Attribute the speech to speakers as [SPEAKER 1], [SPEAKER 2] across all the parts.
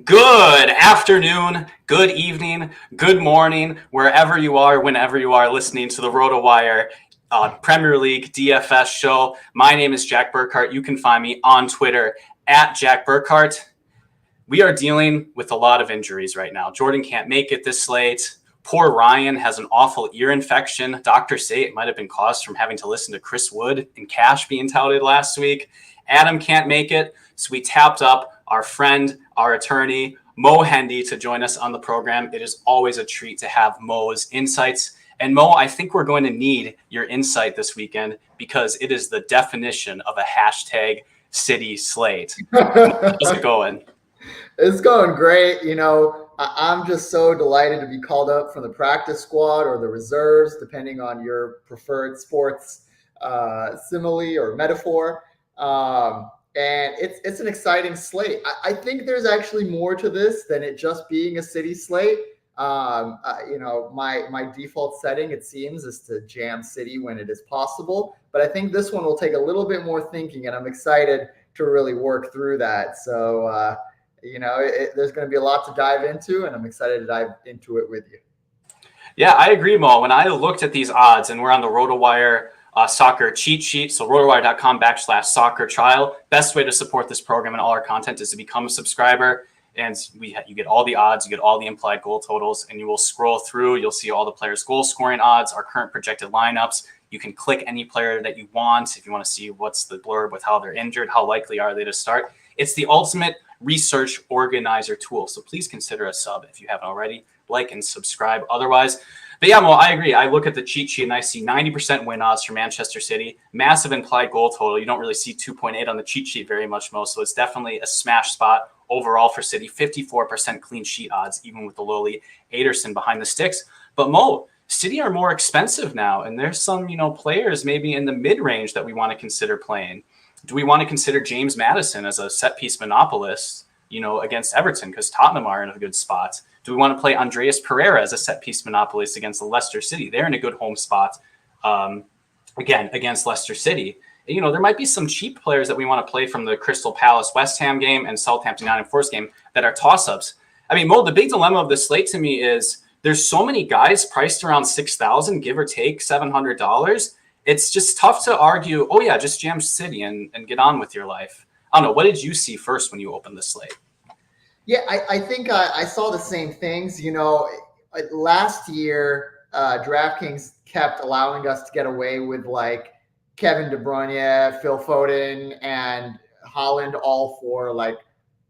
[SPEAKER 1] Good afternoon, good evening, good morning, wherever you are, whenever you are listening to the RotoWire Premier League DFS show. My name is Jack Burkart. You can find me on Twitter at Jack Burkart. We are dealing with a lot of injuries right now. Jordan can't make it this late. Poor Ryan has an awful ear infection. Doctors say it might have been caused from having to listen to Chris Wood and Cash being touted last week. Adam can't make it, so we tapped up our friend, our attorney, Mo Hendy, to join us on the program. It is always a treat to have Mo's insights. And Mo, I think we're going to need your insight this weekend because it is the definition of a hashtag city slate. How's it going?
[SPEAKER 2] It's going great. I'm just so delighted to be called up from the practice squad or the reserves, depending on your preferred sports simile or metaphor. And it's an exciting slate. I think there's actually more to this than it just being a city slate. My default setting, it seems, is to jam city when it is possible. But I think this one will take a little bit more thinking, and I'm excited to really work through that. So, there's going to be a lot to dive into, and I'm excited to dive into it with you.
[SPEAKER 1] Yeah, I agree, Mo. When I looked at these odds, and we're on the RotoWire soccer cheat sheet, so rotowire.com/soccer trial. Best way to support this program and all our content is to become a subscriber, and you get all the odds, you get all the implied goal totals, and you will scroll through. You'll see all the players' goal scoring odds, our current projected lineups. You can click any player that you want if you want to see what's the blurb with how they're injured, how likely are they to start. It's the ultimate research organizer tool, so please consider a sub if you haven't already. Like and subscribe otherwise. But yeah, Mo, I agree. I look at the cheat sheet and I see 90% win odds for Manchester City, massive implied goal total. You don't really see 2.8 on the cheat sheet very much, Mo, so it's definitely a smash spot overall for City. 54% clean sheet odds, even with the lowly Ederson behind the sticks. But Mo, City are more expensive now, and there's some, players maybe in the mid-range that we want to consider playing. Do we want to consider James Maddison as a set-piece monopolist, against Everton, because Tottenham are in a good spot? Do we want to play Andreas Pereira as a set-piece monopolist against Leicester City? They're in a good home spot, again, against Leicester City. There might be some cheap players that we want to play from the Crystal Palace West Ham game and Southampton Nottingham Forest game that are toss-ups. I mean, Mo, the big dilemma of this slate to me is there's so many guys priced around $6,000, give or take $700. It's just tough to argue, oh, yeah, just jam City and get on with your life. I don't know. What did you see first when you opened the slate?
[SPEAKER 2] Yeah, I think I saw the same things. Last year, DraftKings kept allowing us to get away with like Kevin De Bruyne, Phil Foden, and Haaland all for like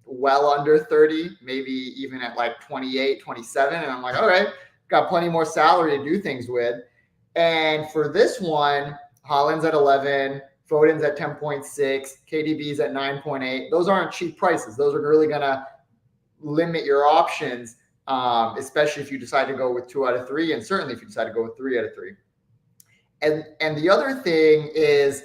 [SPEAKER 2] well under 30, maybe even at like 28, 27. And I'm like, all right, got plenty more salary to do things with. And for this one, Haaland's at 11, Foden's at 10.6, KDB's at 9.8. Those aren't cheap prices. Those are really going to limit your options, especially if you decide to go with 2 out of 3, and certainly if you decide to go with 3 out of 3. And the other thing is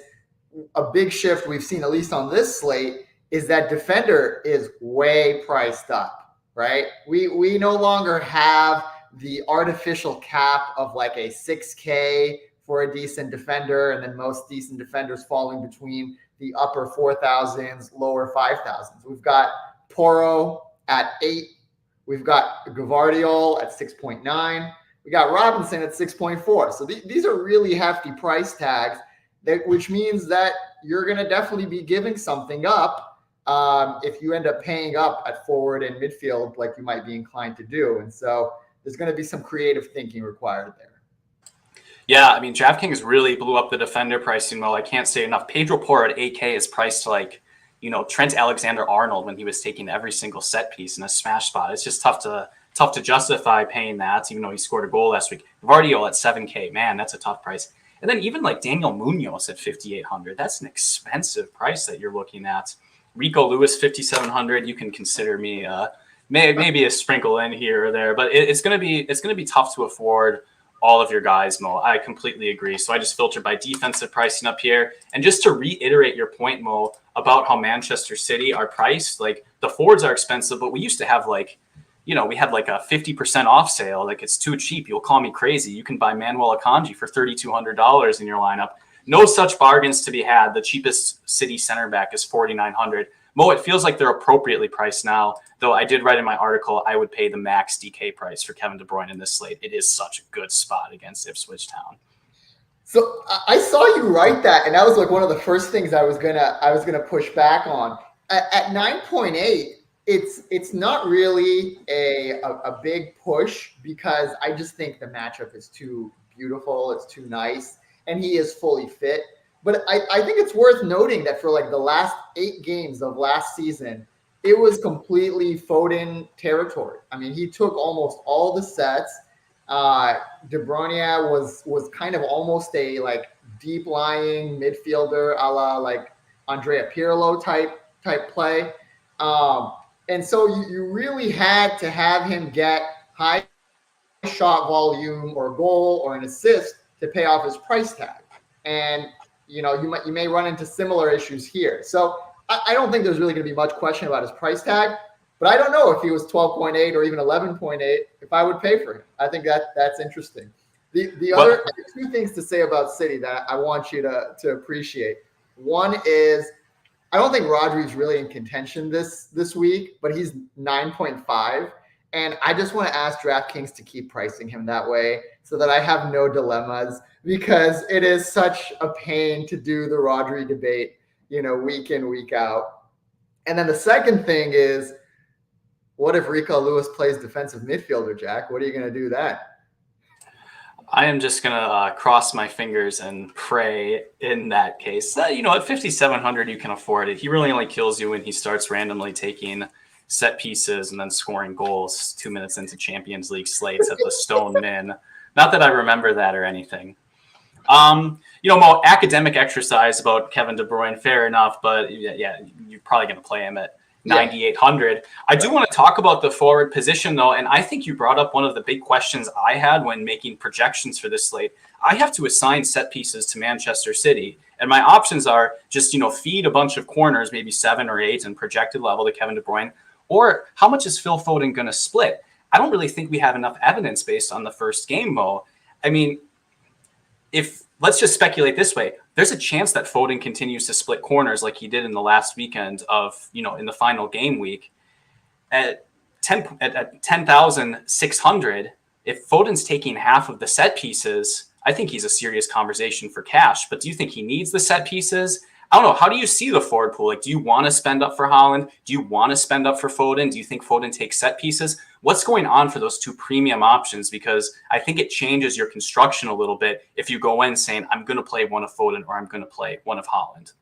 [SPEAKER 2] a big shift we've seen, at least on this slate, is that defender is way priced up, right? We no longer have the artificial cap of like a 6K for a decent defender, and then most decent defenders falling between the upper 4,000s, lower 5,000s. We've got Porro at 8. We've got Gvardiol at 6.9. We got Robinson at 6.4. So these are really hefty price tags, which means that you're going to definitely be giving something up if you end up paying up at forward and midfield like you might be inclined to do. And so there's going to be some creative thinking required there.
[SPEAKER 1] Yeah, I mean, DraftKings really blew up the defender pricing. Well, I can't say enough. Pedro Porro at 8K is priced like, Trent Alexander-Arnold when he was taking every single set piece in a smash spot. It's just tough to justify paying that, even though he scored a goal last week. Gvardiol at 7K, man, that's a tough price. And then even like Daniel Munoz at 5,800, that's an expensive price that you're looking at. Rico Lewis, 5,700. You can consider me maybe a sprinkle in here or there, but it's gonna be tough to afford all of your guys, Mo. I completely agree. So I just filtered by defensive pricing up here. And just to reiterate your point, Mo, about how Manchester City are priced, like the forwards are expensive, but we used to have like, we had like a 50% off sale. Like it's too cheap. You'll call me crazy. You can buy Manuel Akanji for $3,200 in your lineup. No such bargains to be had. The cheapest City center back is $4,900. Mo, it feels like they're appropriately priced now, though I did write in my article I would pay the max DK price for Kevin De Bruyne in this slate. It is such a good spot against Ipswich Town.
[SPEAKER 2] So I saw you write that, and that was like one of the first things I was gonna push back on. At 9.8, it's not really a big push because I just think the matchup is too beautiful, it's too nice, and he is fully fit. But I think it's worth noting that for like the last 8 games of last season, it was completely Foden territory. I mean, he took almost all the sets. De Bruyne was kind of almost a like deep lying midfielder, a la like Andrea Pirlo type play. And so you really had to have him get high shot volume or goal or an assist to pay off his price tag. And you may run into similar issues here. So I don't think there's really going to be much question about his price tag. But I don't know if he was 12.8 or even 11.8, if I would pay for him. I think that's interesting. The other 2 things to say about City that I want you to appreciate. One is I don't think Rodri's really in contention this week, but he's 9.5. And I just want to ask DraftKings to keep pricing him that way so that I have no dilemmas, because it is such a pain to do the Rodri debate, week in, week out. And then the second thing is, what if Rico Lewis plays defensive midfielder, Jack? What are you going to do then?
[SPEAKER 1] I am just going to cross my fingers and pray in that case. At 5,700, you can afford it. He really only kills you when he starts randomly taking set pieces and then scoring goals 2 minutes into Champions League slates at the Stone Min. Not that I remember that or anything. Mo, academic exercise about Kevin De Bruyne, fair enough, but yeah, you're probably going to play him at 9,800. I do want to talk about the forward position, though, and I think you brought up one of the big questions I had when making projections for this slate. I have to assign set pieces to Manchester City, and my options are just, feed a bunch of corners, maybe 7 or 8, and projected level to Kevin De Bruyne, or how much is Phil Foden going to split? I don't really think we have enough evidence based on the first game, Mo. I mean, let's just speculate this way. There's a chance that Foden continues to split corners like he did in the last weekend of, in the final game week. At 10,600, if Foden's taking half of the set pieces, I think he's a serious conversation for cash. But do you think he needs the set pieces? I don't know. How do you see the forward pool? Like, do you want to spend up for Haaland? Do you want to spend up for Foden? Do you think Foden takes set pieces? What's going on for those 2 premium options? Because I think it changes your construction a little bit if you go in saying, I'm going to play one of Foden or I'm going to play one of Haaland.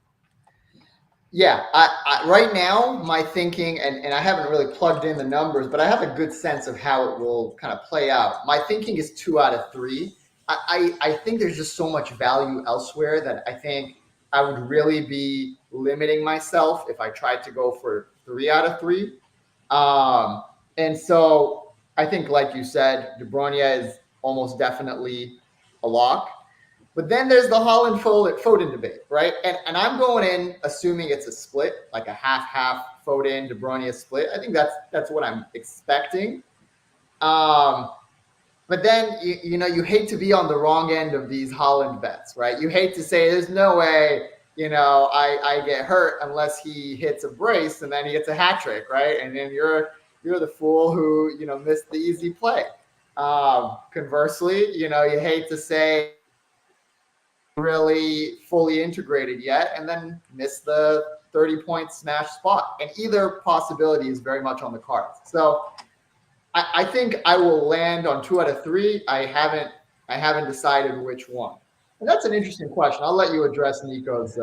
[SPEAKER 2] Yeah, I right now, my thinking, and I haven't really plugged in the numbers, but I have a good sense of how it will kind of play out. My thinking is 2 out of 3. I think there's just so much value elsewhere that I think I would really be limiting myself if I tried to go for 3 out of 3. And so I think, like you said, De Bruyne is almost definitely a lock. But then there's the Haaland-Foden debate, right? And I'm going in assuming it's a split, like a half-half Foden, De Bruyne split. I think that's what I'm expecting. But then, you hate to be on the wrong end of these Haaland bets, right? You hate to say there's no way, I get hurt unless he hits a brace and then he gets a hat trick, right? And then you're the fool who, missed the easy play. Conversely, you hate to say really fully integrated yet and then miss the 30-point smash spot. And either possibility is very much on the cards. So I think I will land on 2 out of 3. I haven't decided which one. And that's an interesting question. I'll let you address Nico's.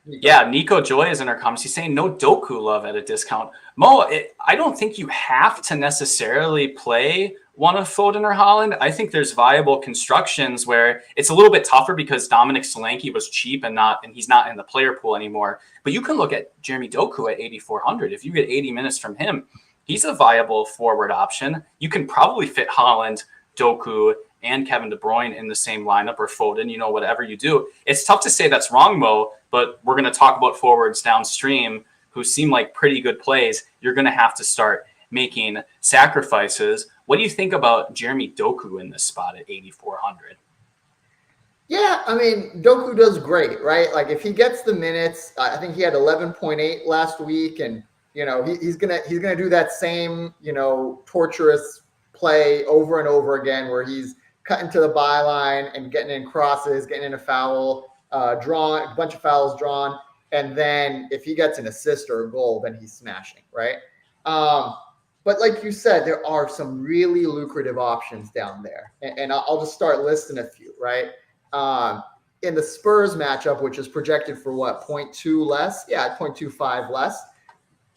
[SPEAKER 1] Yeah, Nico Joy is in our comments. He's saying no Doku love at a discount. Mo, I don't think you have to necessarily play one of Foden or Haaland. I think there's viable constructions where it's a little bit tougher because Dominic Solanke was cheap and he's not in the player pool anymore. But you can look at Jeremy Doku at 8,400. If you get 80 minutes from him, he's a viable forward option. You can probably fit Haaland, Doku, and Kevin De Bruyne in the same lineup, or Foden, whatever you do. It's tough to say that's wrong, Mo, but we're going to talk about forwards downstream who seem like pretty good plays. You're going to have to start making sacrifices. What do you think about Jeremy Doku in this spot at 8,400?
[SPEAKER 2] Yeah, I mean, Doku does great, right? Like if he gets the minutes, I think he had 11.8 last week, and he's gonna do that same torturous play over and over again, where he's cutting to the byline and getting in crosses, getting in a foul, drawn a bunch of fouls drawn, and then if he gets an assist or a goal, then he's smashing, right? Um, but like you said, there are some really lucrative options down there, and I'll just start listing a few, right? Um, in the Spurs matchup, which is projected for what, 0.2 less? Yeah, 0.25 less.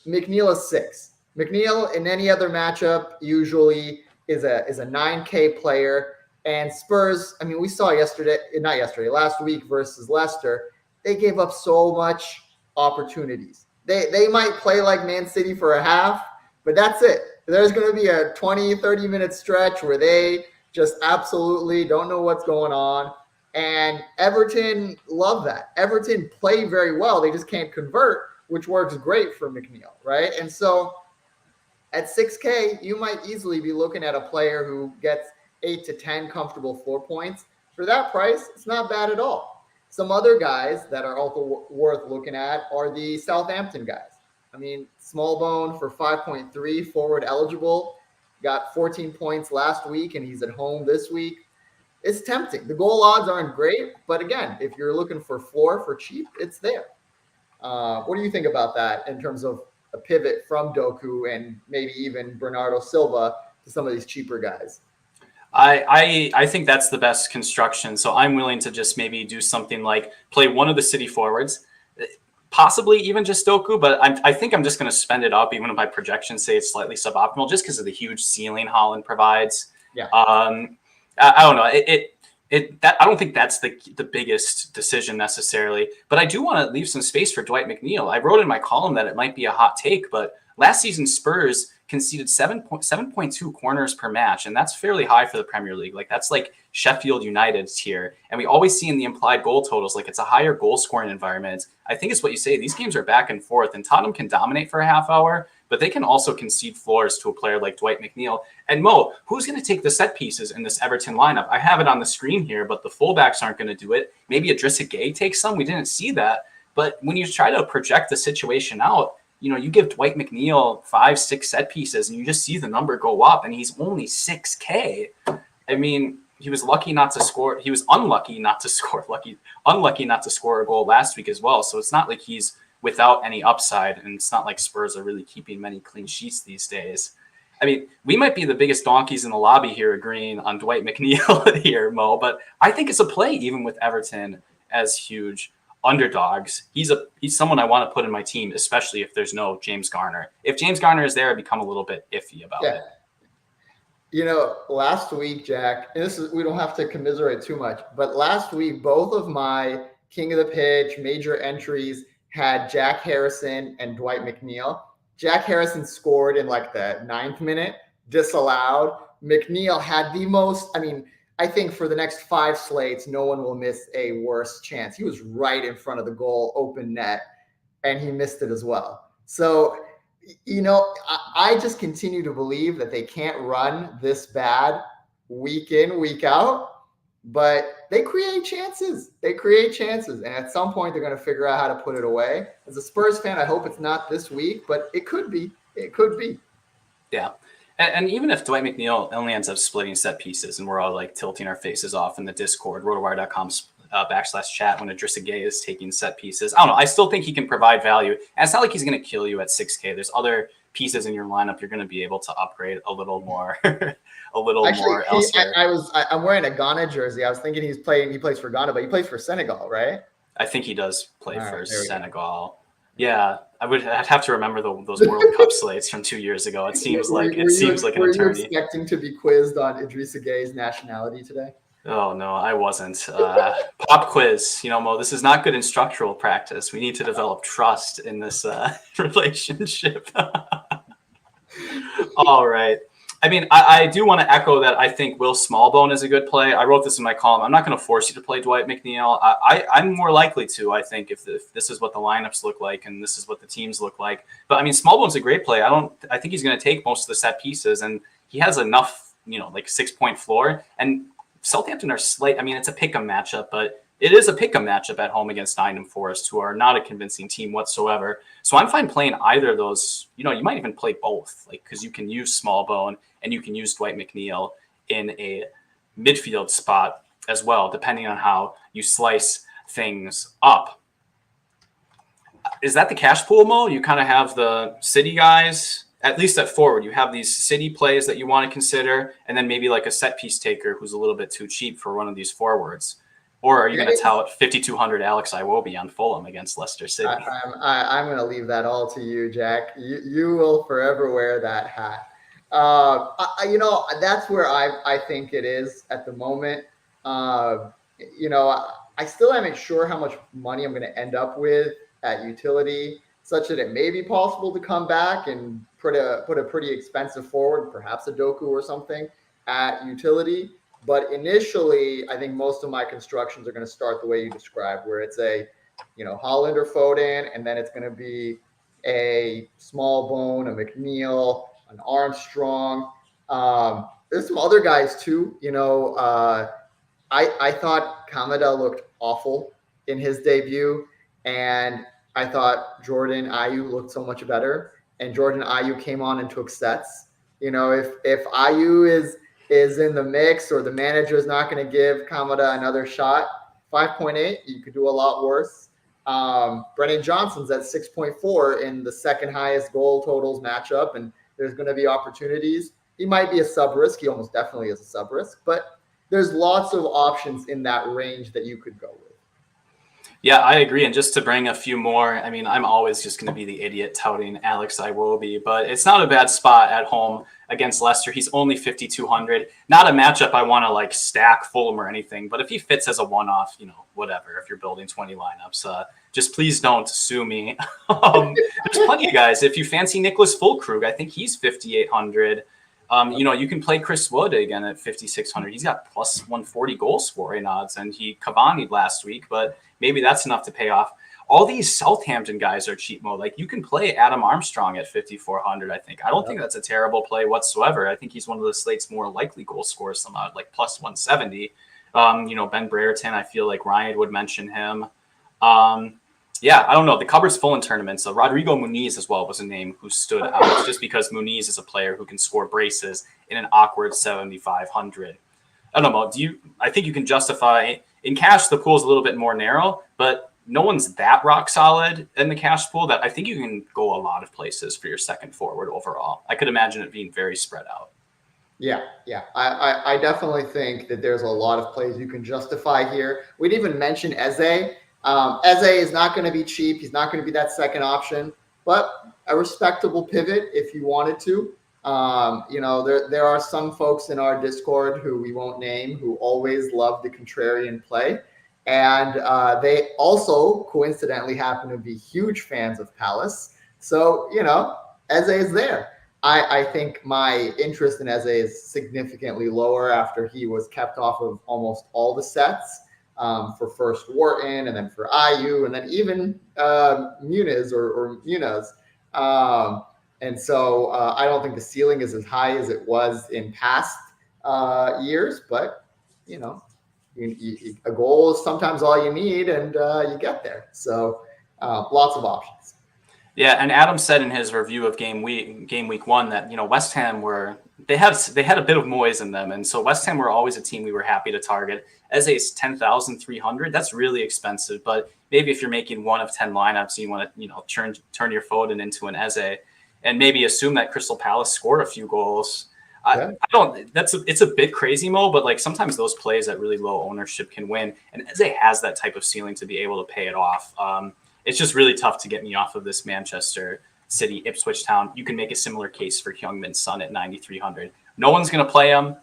[SPEAKER 2] McNeil is 6. McNeil in any other matchup usually is a 9K player. And Spurs, I mean, we saw last week versus Leicester, they gave up so much opportunities. They might play like Man City for a half, but that's it. There's going to be a 20, 30-minute stretch where they just absolutely don't know what's going on. And Everton love that. Everton play very well. They just can't convert, which works great for McNeil, right? And so at 6K, you might easily be looking at a player who gets 8 to 10 comfortable floor points. For that price, it's not bad at all. Some other guys that are also worth looking at are the Southampton guys. I mean, Smallbone for 5.3, forward eligible, got 14 points last week, and he's at home this week. It's tempting. The goal odds aren't great, but again, if you're looking for floor for cheap, it's there. What do you think about that in terms of a pivot from Doku and maybe even Bernardo Silva to some of these cheaper guys?
[SPEAKER 1] I think that's the best construction. So I'm willing to just maybe do something like play one of the City forwards, possibly even just Doku, but I think I'm just going to spend it up, even if my projections say it's slightly suboptimal, just because of the huge ceiling Haaland provides.
[SPEAKER 2] Yeah.
[SPEAKER 1] I don't know. I don't think that's the biggest decision necessarily, but I do want to leave some space for Dwight McNeil. I wrote in my column that it might be a hot take, but last season Spurs conceded 7.2 corners per match, and that's fairly high for the Premier League. Like that's like Sheffield United's tier, and we always see in the implied goal totals like it's a higher goal scoring environment. I think it's what you say. These games are back and forth, and Tottenham can dominate for a half hour, but they can also concede floors to a player like Dwight McNeil. And Mo, who's going to take the set pieces in this Everton lineup? I have it on the screen here, but the fullbacks aren't going to do it. Maybe Idrissa Gueye takes some. We didn't see that. But when you try to project the situation out, you give Dwight McNeil 5-6 set pieces and you just see the number go up, and he's only 6K. I mean, he was lucky not to score. He was unlucky not to score. Unlucky not to score a goal last week as well. So it's not like he's without any upside, and it's not like Spurs are really keeping many clean sheets these days. I mean, we might be the biggest donkeys in the lobby here agreeing on Dwight McNeil here, Mo, but I think it's a play even with Everton as huge underdogs. He's someone I want to put in my team, especially if there's no James Garner. If James Garner is there, I become a little bit iffy about it.
[SPEAKER 2] Last week, Jack, and we don't have to commiserate too much, but last week, both of my king of the pitch major entries had Jack Harrison and Dwight McNeil. Jack Harrison scored in like the 9th minute, disallowed. McNeil had the most, I think for the next 5 slates, no one will miss a worse chance. He was right in front of the goal, open net, and he missed it as well. So, I just continue to believe that they can't run this bad week in, week out, but they create chances. And at some point, they're going to figure out how to put it away. As a Spurs fan, I hope it's not this week, but it could be.
[SPEAKER 1] Yeah. And even if Dwight McNeil only ends up splitting set pieces and we're all like tilting our faces off in the Discord, rotowire.com/chat when Idrissa Gueye is taking set pieces, I don't know. I still think he can provide value. And it's not like he's going to kill you at 6K. There's other pieces in your lineup you're going to be able to upgrade a little more, more elsewhere.
[SPEAKER 2] I'm wearing a Ghana jersey. I was thinking he plays for Ghana, but he plays for Senegal, right?
[SPEAKER 1] I think he does play for Senegal. Yeah, I'd have to remember those World Cup slates from 2 years ago. It seems like an eternity.
[SPEAKER 2] Were you expecting to be quizzed on Idrissa Gueye's nationality today?
[SPEAKER 1] Oh no, I wasn't. Pop quiz, Mo. This is not good instructional practice. We need to develop trust in this relationship. All right. I do want to echo that. I think Will Smallbone is a good play. I wrote this in my column. I'm not going to force you to play Dwight McNeil. I'm more likely to, I think, if this is what the lineups look like and this is what the teams look like. But Smallbone's a great play. I think he's going to take most of the set pieces, and he has enough, like 6-point floor. And Southampton are slight. I mean, it's a pick'em matchup, but it is a pick'em matchup at home against Nottingham Forest, who are not a convincing team whatsoever. So I'm fine playing either of those. You might even play both, like, because you can use Smallbone and you can use Dwight McNeil in a midfield spot as well, depending on how you slice things up. Is that the cash pool, Mo? You kind of have the City guys, at least at forward. You have these City plays that you want to consider, and then maybe like a set piece taker who's a little bit too cheap for one of these forwards. Or are you going to tout 5,200 Alex Iwobi on Fulham against Leicester City?
[SPEAKER 2] I'm going to leave that all to you, Jack. You will forever wear that hat. That's where I think it is at the moment. I still haven't sure how much money I'm going to end up with at utility, such that it may be possible to come back and put a pretty expensive forward, perhaps a Doku or something at utility. But initially, I think most of my constructions are going to start the way you described, where it's a, Holland or Foden, and then it's going to be a Smallbone, a McNeil, an Armstrong. There's some other guys too. I thought Kamada looked awful in his debut, and I thought Jordan Ayew looked so much better. And Jordan Ayew came on and took sets. If Ayew is in the mix, or the manager is not going to give Kamada another shot, 5.8, you could do a lot worse. Brennan Johnson's at 6.4 in the second highest goal totals matchup, and there's going to be opportunities. He might be a sub risk. He almost definitely is a sub risk, but there's lots of options in that range that you could go with.
[SPEAKER 1] Yeah, I agree. And just to bring a few more, I mean, I'm always just going to be the idiot touting Alex Iwobi, but it's not a bad spot at home against Leicester. He's only 5,200. Not a matchup I want to like stack Fulham or anything, but if he fits as a one-off, whatever, if you're building 20 lineups, just please don't sue me. There's plenty of guys. If you fancy Nicholas Füllkrug, I think he's 5,800. You can play Chris Wood again at 5,600. He's got plus 140 goal scoring odds, and he Cavani'd last week, but maybe that's enough to pay off. All these Southampton guys are cheap mode. Like, you can play Adam Armstrong at 5,400, I think. I don't think that's a terrible play whatsoever. I think he's one of the slate's more likely goal scorers, somehow, like plus 170. Ben Brereton, I feel like Ryan would mention him. I don't know. The cupboard's full in tournaments. So Rodrigo Muniz as well was a name who stood out, just because Muniz is a player who can score braces in an awkward 7,500. I don't know. I think you can justify in cash. The pool is a little bit more narrow, but no one's that rock solid in the cash pool that I think you can go a lot of places for your second forward overall. I could imagine it being very spread out.
[SPEAKER 2] Yeah. I definitely think that there's a lot of plays you can justify here. We'd even mention Eze. Eze is not going to be cheap. He's not going to be that second option, but a respectable pivot if you wanted to. There are some folks in our Discord who we won't name who always love the contrarian play. And they also coincidentally happen to be huge fans of Palace. So, Eze is there. I think my interest in Eze is significantly lower after he was kept off of almost all the sets. For first Wharton, and then for Ayew, and then even Muniz or Muniz. And so I don't think the ceiling is as high as it was in past years, but, a goal is sometimes all you need, and you get there. So lots of options.
[SPEAKER 1] Yeah, and Adam said in his review of game week 1 that West Ham they had a bit of Moyes in them, and so West Ham were always a team we were happy to target. Eze's 10,300. That's really expensive, but maybe if you're making one of 10 lineups, you want to turn your Foden into an Eze, and maybe assume that Crystal Palace scored a few goals. Yeah. It's a bit crazy, Mo, but like sometimes those plays at really low ownership can win, and Eze has that type of ceiling to be able to pay it off. It's just really tough to get me off of this Manchester City Ipswich Town. You can make a similar case for Heung-min Son at 9,300. No one's going to play him.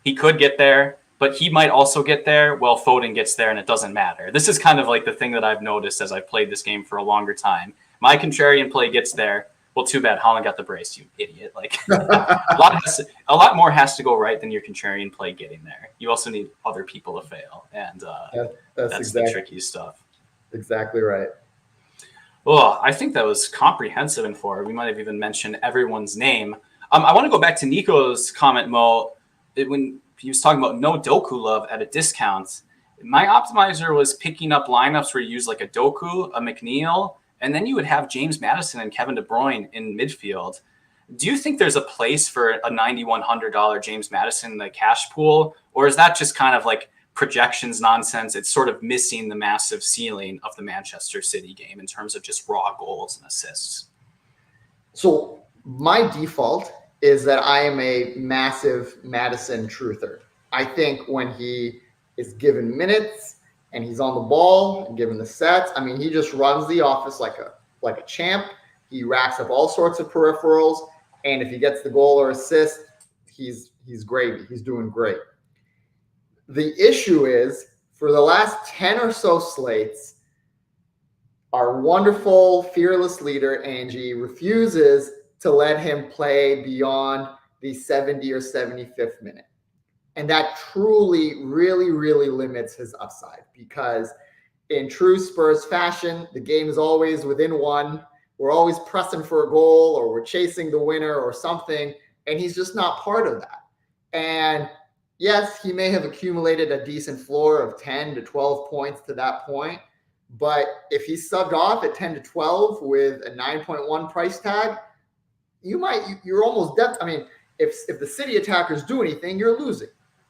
[SPEAKER 1] He could get there, but he might also get there. Well, Foden gets there, and it doesn't matter. This is kind of like the thing that I've noticed as I've played this game for a longer time. My contrarian play gets there. Well, too bad Holland got the brace, you idiot. Like a lot more has to go right than your contrarian play getting there. You also need other people to fail, and that's exactly the tricky stuff.
[SPEAKER 2] Exactly right.
[SPEAKER 1] Well, I think that was comprehensive and forward. We might have even mentioned everyone's name. I want to go back to Nico's comment, Mo. When he was talking about no Doku love at a discount. My optimizer was picking up lineups where you use like a Doku, a McNeil, and then you would have James Maddison and Kevin De Bruyne in midfield. Do you think there's a place for a $9,100 James Maddison in the cash pool, or is that just kind of like projections nonsense? It's sort of missing the massive ceiling of the Manchester City game in terms of just raw goals and assists.
[SPEAKER 2] So my default is that I am a massive Maddison truther. I think when he is given minutes and he's on the ball and given the sets, I mean, he just runs the office like a champ. He racks up all sorts of peripherals, and if he gets the goal or assist, he's gravy. He's doing great. The issue is, for the last 10 or so slates, our wonderful, fearless leader, Angie, refuses to let him play beyond the 70 or 75th minute. And that truly, really, really limits his upside, because in true Spurs fashion, the game is always within one. We're always pressing for a goal, or we're chasing the winner or something, and he's just not part of that. And yes, he may have accumulated a decent floor of 10 to 12 points to that point, but if he's subbed off at 10 to 12 with a 9.1 price tag, you're almost dead. I mean, if the City attackers do anything, you're losing.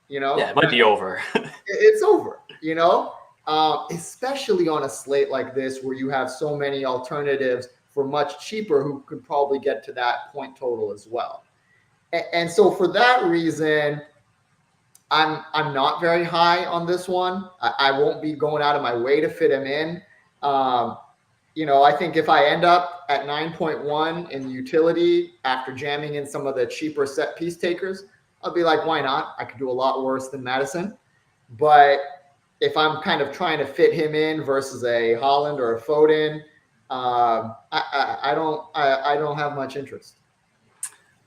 [SPEAKER 1] Yeah, it might be over.
[SPEAKER 2] It's over. Especially on a slate like this where you have so many alternatives for much cheaper who could probably get to that point total as well. And so for that reason, I'm not very high on this one. I won't be going out of my way to fit him in. I think if I end up at 9.1 in utility after jamming in some of the cheaper set piece takers, I'll be like, why not? I could do a lot worse than Maddison. But if I'm kind of trying to fit him in versus a Haaland or a Foden, I don't have much interest.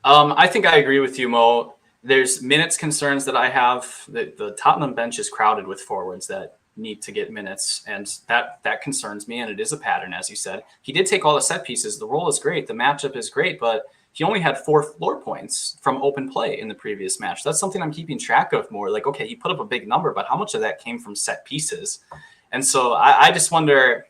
[SPEAKER 1] I think I agree with you, Mo. There's minutes concerns that I have. The Tottenham bench is crowded with forwards that need to get minutes, and that concerns me, and it is a pattern, as you said. He did take all the set pieces. The role is great. The matchup is great, but he only had 4 floor points from open play in the previous match. That's something I'm keeping track of more. Like, okay, he put up a big number, but how much of that came from set pieces? And so I just wonder,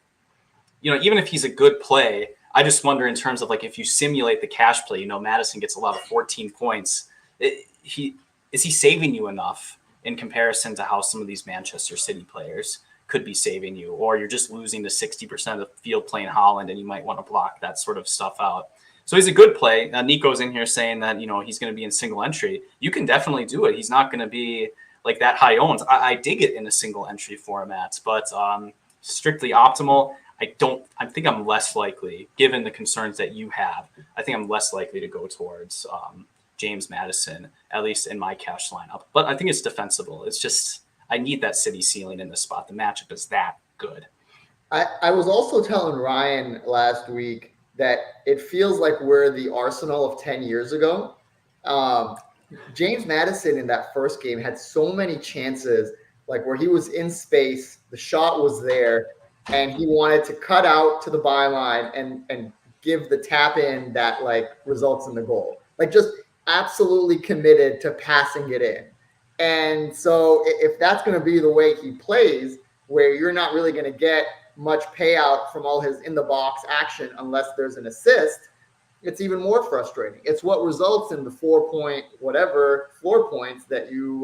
[SPEAKER 1] even if he's a good play, I just wonder in terms of like if you simulate the cash play, Maddison gets a lot of 14 points. Is he saving you enough in comparison to how some of these Manchester City players could be saving you, or you're just losing to 60% of the field playing Haaland and you might want to block that sort of stuff out. So he's a good play. Nico's in here saying that, he's going to be in single entry. You can definitely do it. He's not going to be like that high owned. I dig it in a single entry format, but strictly optimal, I think I'm less likely, given the concerns that you have, I think I'm less likely to go towards James Maddison, at least in my cash lineup. But I think it's defensible. It's just, I need that City ceiling in this spot. The matchup is that good.
[SPEAKER 2] I was also telling Ryan last week that it feels like we're the Arsenal of 10 years ago. James Maddison in that first game had so many chances, like where he was in space, the shot was there, and he wanted to cut out to the byline and give the tap in that like results in the goal. Like just absolutely committed to passing it in. And so if that's going to be the way he plays, where you're not really going to get much payout from all his in the box action unless there's an assist, it's even more frustrating. It's what results in the 4-point whatever floor points that you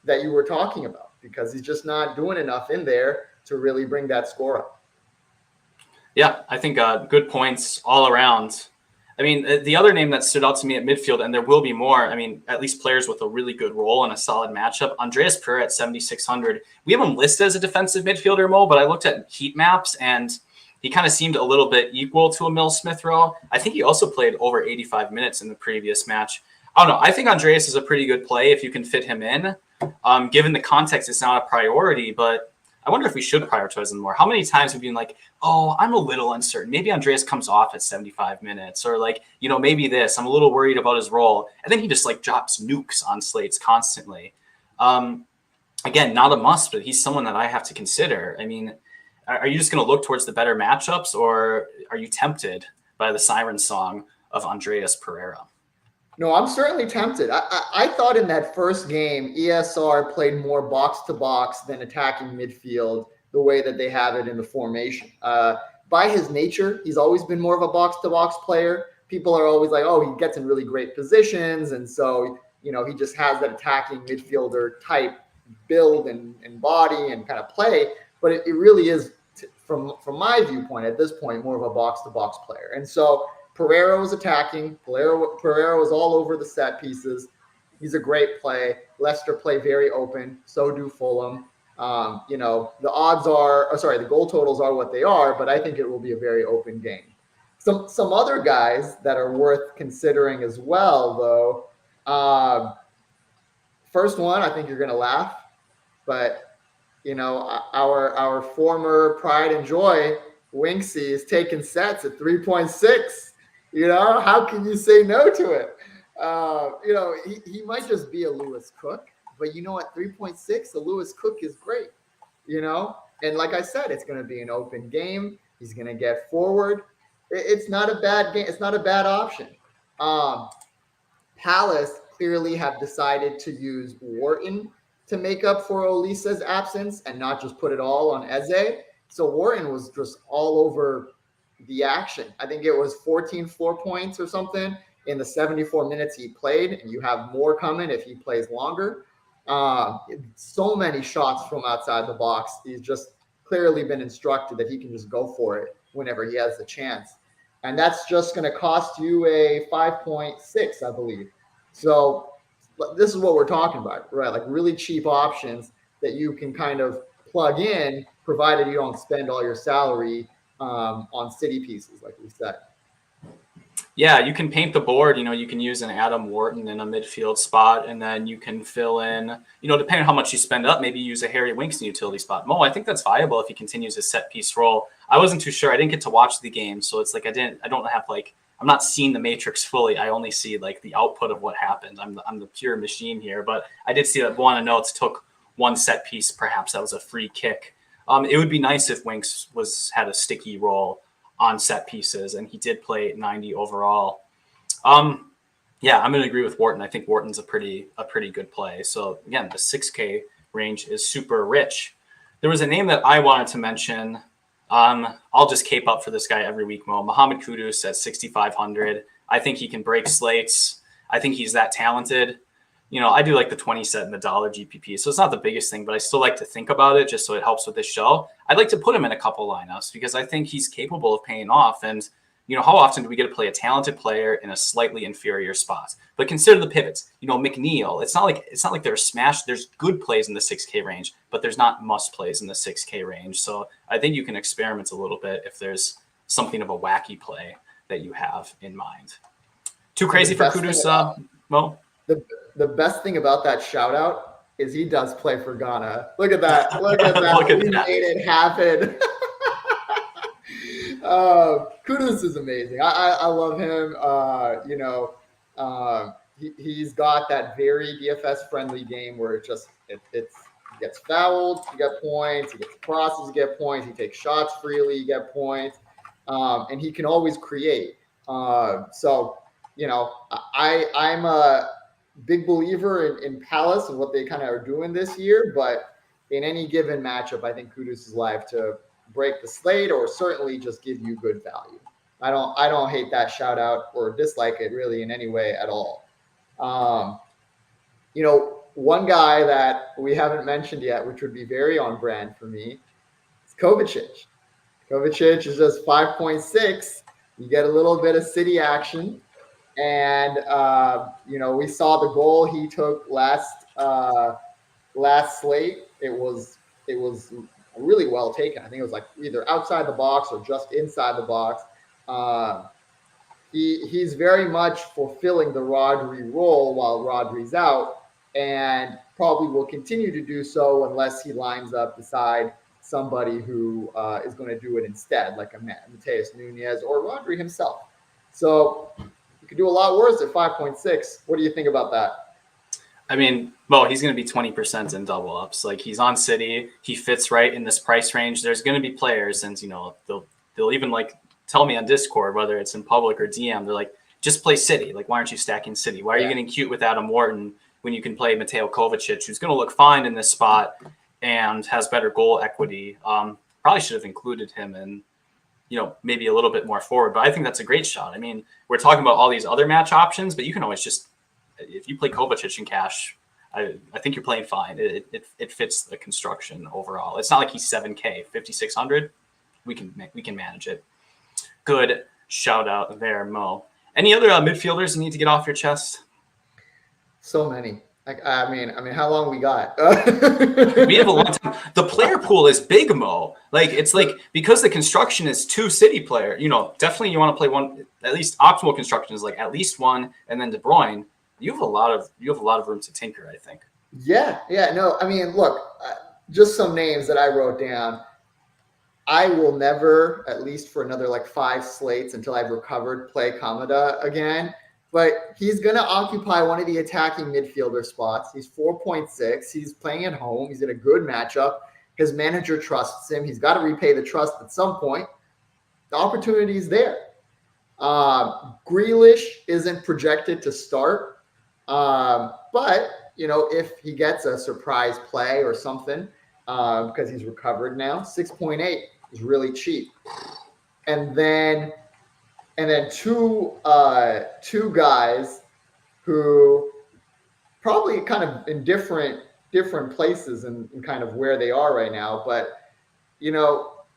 [SPEAKER 2] were talking about, because he's just not doing enough in there to really bring that score up.
[SPEAKER 1] Yeah, I think good points all around. I mean, the other name that stood out to me at midfield, and there will be more, I mean, at least players with a really good role and a solid matchup, Andreas Pereira at 7,600. We have him listed as a defensive midfielder, Mo, but I looked at heat maps, and he kind of seemed a little bit equal to Emil Smith-Rowe. I think he also played over 85 minutes in the previous match. I don't know. I think Andreas is a pretty good play if you can fit him in. Given the context, it's not a priority, but I wonder if we should prioritize him more. How many times have we been like, oh, I'm a little uncertain. Maybe Andreas comes off at 75 minutes, or like, maybe this. I'm a little worried about his role. And then he just like drops nukes on slates constantly. Again, not a must, but he's someone that I have to consider. I mean, are you just going to look towards the better matchups, or are you tempted by the siren song of Andreas Pereira?
[SPEAKER 2] No, I'm certainly tempted. I thought in that first game, ESR played more box to box than attacking midfield the way that they have it in the formation. By his nature, he's always been more of a box to box player. People are always like, oh, he gets in really great positions. And so, he just has that attacking midfielder type build and body and kind of play. But it really is, from my viewpoint at this point, more of a box to box player. And so, Pereira was attacking. Pereira was all over the set pieces. He's a great play. Leicester play very open. So do Fulham. The odds the goal totals are what they are, but I think it will be a very open game. Some other guys that are worth considering as well, though. First one, I think you're going to laugh, but our former pride and joy, Winksy, is taking sets at 3.6. How can you say no to it? He might just be a Lewis Cook, but at 3.6, the Lewis Cook is great, and like I said, it's going to be an open game. He's going to get forward. It's not a bad game. It's not a bad option. Palace clearly have decided to use Wharton to make up for Olisa's absence and not just put it all on Eze. So Wharton was just all over the action. I think it was 14 floor points or something in the 74 minutes he played, and you have more coming if he plays longer. So many shots from outside the box. He's just clearly been instructed that he can just go for it whenever he has the chance. And that's just going to cost you a 5.6, I believe. So this is what we're talking about, right? Like really cheap options that you can kind of plug in, provided you don't spend all your salary on city pieces, like we said.
[SPEAKER 1] Yeah, you can paint the board. You can use an Adam Wharton in a midfield spot, and then you can fill in, depending on how much you spend up, maybe use a Harry Winks in utility spot. Mo, I think that's viable if he continues his set piece role. I wasn't too sure. I didn't get to watch the game, so it's like I'm not seeing the matrix fully. I only see like the output of what happened. I'm the pure machine here, but I did see that Buona Notes took one set piece. Perhaps that was a free kick. It would be nice if Winks had a sticky role on set pieces, and he did play 90 overall. Yeah, I'm going to agree with Wharton. I think Wharton's a pretty good play. So again, the 6K range is super rich. There was a name that I wanted to mention. I'll just cape up for this guy every week, Mo. Mohamed Kudus at 6,500. I think he can break slates. I think he's that talented. I do like the 20 set and the dollar GPP. So it's not the biggest thing, but I still like to think about it just so it helps with this show. I'd like to put him in a couple lineups because I think he's capable of paying off. And, how often do we get to play a talented player in a slightly inferior spot? But consider the pivots. McNeil, it's not like they're smashed. There's good plays in the 6K range, but there's not must plays in the 6K range. So I think you can experiment a little bit if there's something of a wacky play that you have in mind. Too crazy for Kudus, Mo?
[SPEAKER 2] The best thing about that shout out is he does play for Ghana. Look at that. Look at that. We made it happen. Kudus is amazing. I love him. He's got that very DFS friendly game where it gets fouled, you get points. He gets crosses, you get points. He takes shots freely, you get points. And he can always create. I'm a big believer in Palace and what they kind of are doing this year, but in any given matchup, I think Kudus is live to break the slate or certainly just give you good value. I don't hate that shout out or dislike it really in any way at all. One guy that we haven't mentioned yet, which would be very on brand for me, is Kovacic. Kovacic is just 5.6. You get a little bit of city action. And, we saw the goal he took last slate. It was really well taken. I think it was like either outside the box or just inside the box. He's very much fulfilling the Rodri role while Rodri's out, and probably will continue to do so unless he lines up beside somebody who is going to do it instead, like a Mateus Nunes or Rodri himself. So you could do a lot worse at 5.6. What do you think about that?
[SPEAKER 1] I mean, well, he's going to be 20% in double ups. Like, he's on City. He fits right in this price range. There's going to be players, and they'll even like tell me on Discord, whether it's in public or DM. They're like, just play City. Like, why aren't you stacking City? Why are you getting cute with Adam Wharton when you can play Mateo Kovacic, who's going to look fine in this spot and has better goal equity? Probably should have included him in, maybe a little bit more forward. But I think that's a great shot. I mean, we're talking about all these other match options, but you can always just, if you play Kovacic in cash, I think you're playing fine. It fits the construction overall. It's not like he's 7K, 5,600. We can manage it. Good shout out there, Mo. Any other midfielders you need to get off your chest?
[SPEAKER 2] So many. I mean, how long we got?
[SPEAKER 1] We have a long time. The player pool is big, Mo. Like, it's like, because the construction is 2 City player. Definitely you want to play one. At least optimal construction is like at least one, and then De Bruyne. You have a lot of room to tinker, I think.
[SPEAKER 2] Yeah. No, I mean, look, just some names that I wrote down. I will never, at least for another like 5 slates until I've recovered, play Kamada again. But he's going to occupy one of the attacking midfielder spots. He's 4.6. He's playing at home. He's in a good matchup. His manager trusts him. He's got to repay the trust at some point. The opportunity is there. Grealish isn't projected to start. But, if he gets a surprise play or something, because he's recovered now, 6.8 is really cheap. And then two guys who probably kind of in different places and kind of where they are right now. But,